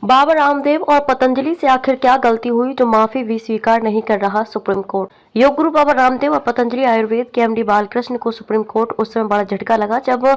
बाबा रामदेव और पतंजलि से आखिर क्या गलती हुई जो माफी भी स्वीकार नहीं कर रहा सुप्रीम कोर्ट। योग गुरु बाबा रामदेव और पतंजलि आयुर्वेद के एमडी बालकृष्ण को सुप्रीम कोर्ट उस समय बड़ा झटका लगा जब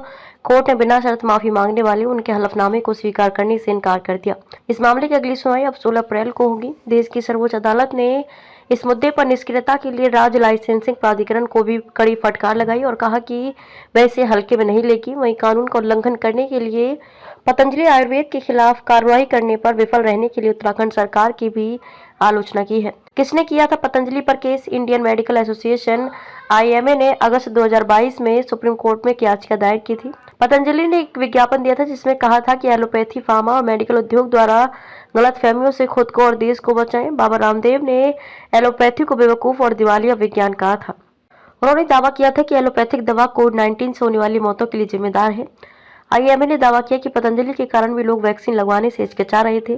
कोर्ट ने बिना शर्त माफी मांगने वाले उनके हलफनामे को स्वीकार करने से इनकार कर दिया। इस मामले की अगली सुनवाई अब 16 अप्रैल को होगी। देश की सर्वोच्च अदालत ने इस मुद्दे पर निष्क्रियता के लिए राज्य लाइसेंसिंग प्राधिकरण को भी कड़ी फटकार लगाई और कहा कि वह इसे हल्के में नहीं लेगी। वहीं कानून का उल्लंघन करने के लिए पतंजलि आयुर्वेद के खिलाफ कार्रवाई करने पर विफल रहने के लिए उत्तराखंड सरकार की भी आलोचना की है। किसने किया था पतंजलि पर case? Indian medical association IMA ने अगस्त 2022 में सुप्रीम कोर्ट में याचिका दायर की थी। पतंजलि ने एक विज्ञापन दिया था जिसमें कहा था कि एलोपैथी, फार्मा और मेडिकल उद्योग द्वारा गलतफहमियों से खुद को और देश को बचाएं। बाबा रामदेव ने एलोपैथी को बेवकूफ और दिवालिया विज्ञान कहा था। उन्होंने दावा किया था कि एलोपैथिक दवा कोविड-19 से होने वाली मौतों के लिए जिम्मेदार है। आईएमए ने दावा किया कि पतंजलि के कारण भी लोग वैक्सीन लगवाने से हिचकिचा रहे थे।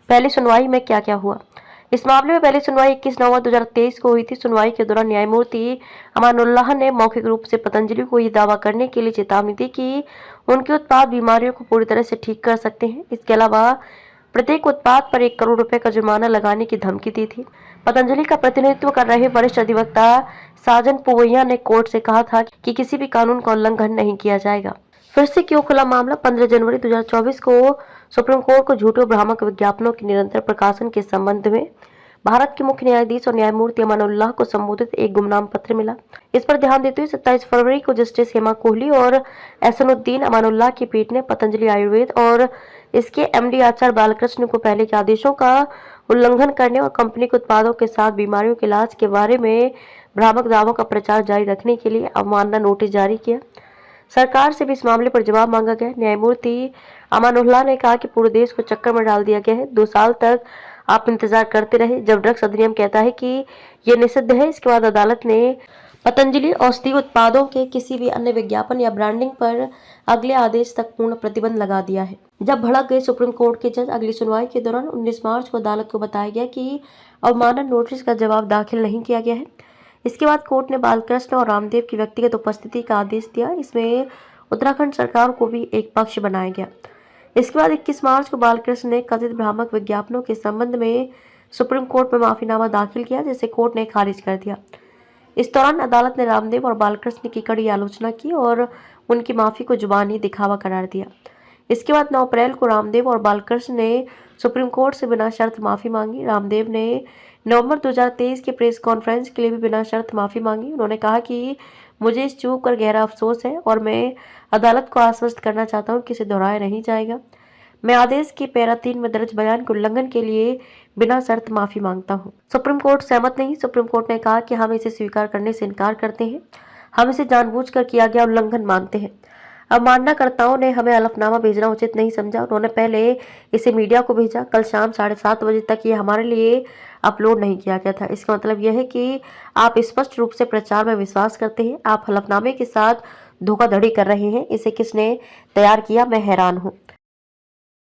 पहली सुनवाई में क्या क्या हुआ? इस मामले में पहली सुनवाई 21 नवंबर 2023 को हुई थी। सुनवाई के दौरान न्यायमूर्ति अमानुल्लाह ने मौखिक रूप से पतंजलि को ये दावा करने के लिए चेतावनी दी कि उनके उत्पाद बीमारियों को पूरी तरह से ठीक कर सकते हैं। इसके अलावा प्रत्येक उत्पाद पर 1 करोड़ रुपए का जुर्माना लगाने की धमकी दी थी। पतंजलि का प्रतिनिधित्व कर रहे वरिष्ठ अधिवक्ता साजन पुवैया ने कोर्ट से कहा था कि किसी भी कानून का उल्लंघन नहीं किया जाएगा। फिर से क्यों खुला मामला? 15 जनवरी 2024 को सुप्रीम कोर्ट को झूठे और भ्रामक विज्ञापनों के निरंतर प्रकाशन के संबंध में भारत के मुख्य न्यायाधीश और न्यायमूर्ति अमानुल्लाह को संबोधित एक गुमनाम पत्र मिला। इस पर ध्यान देते हुए 27 फरवरी को जस्टिस हेमा कोहली और एहसानुद्दीन अमानुल्लाह की पीठ ने पतंजलि आयुर्वेद और इसके एमडी आचार्य बालकृष्ण को पहले के आदेशों का उल्लंघन करने और कंपनी के उत्पादों के साथ बीमारियों के इलाज के बारे में भ्रामक दावों का प्रचार जारी रखने के लिए अवमानना नोटिस जारी किया। सरकार से भी इस मामले पर जवाब मांगा गया। न्यायमूर्ति अमानुल्लाह ने कहा कि पूरे देश को चक्कर में डाल दिया गया है। 2 साल तक आप इंतजार करते रहे जब ड्रग्स अधिनियम कहता है कि ये निषिद्ध है। इसके बाद अदालत ने पतंजलि औषधि उत्पादों के किसी भी अन्य विज्ञापन या ब्रांडिंग पर अगले आदेश तक पूर्ण प्रतिबंध लगा दिया है। जब भड़क गए सुप्रीम कोर्ट के जज, अगली सुनवाई के दौरान 19 मार्च को अदालत को बताया गया कि अवमानना नोटिस का जवाब दाखिल नहीं किया गया है। इसके बाद कोर्ट ने बालकृष्ण और रामदेव की व्यक्तिगत उपस्थिति का आदेश दिया। इसमें उत्तराखंड सरकार को भी एक पक्ष बनाया गया। इसके बाद 21 मार्च को बालकृष्ण ने कथित भ्रामक विज्ञापनों के संबंध में सुप्रीम कोर्ट में माफीनामा दाखिल किया, जिसे कोर्ट ने खारिज कर दिया। इस दौरान अदालत ने रामदेव और बालकृष्ण की कड़ी आलोचना की और उनकी माफी को जुबानी दिखावा करार दिया। इसके बाद 9 अप्रैल को रामदेव और बालकृष्ण ने सुप्रीम कोर्ट से बिना शर्त माफी मांगी। रामदेव ने नवंबर 2023 के प्रेस कॉन्फ्रेंस के लिए भी बिना शर्त माफी मांगी। उन्होंने कहा कि मुझे इस चूक पर गहरा अफसोस है और मैं अदालत को आश्वस्त करना चाहता हूं कि इसे दोहराया नहीं जाएगा। मैं आदेश के पैरा 3 में दर्ज बयान के उल्लंघन के लिए बिना शर्त माफी मांगता हूं। सुप्रीम कोर्ट सहमत नहीं। सुप्रीम कोर्ट ने कहा कि हम इसे स्वीकार करने से इनकार करते हैं। हम इसे जानबूझकर किया गया उल्लंघन मानते हैं। अवमाननाकर्ताओं ने हमें हलफनामा भेजना उचित नहीं समझा। उन्होंने पहले इसे मीडिया को भेजा। कल शाम 7:30 बजे तक ये हमारे लिए अपलोड नहीं किया गया था। इसका मतलब यह है कि आप स्पष्ट रूप से प्रचार में विश्वास करते हैं। आप हलफनामे के साथ धोखाधड़ी कर रहे हैं। इसे किसने तैयार किया? मैं हैरान हूँ।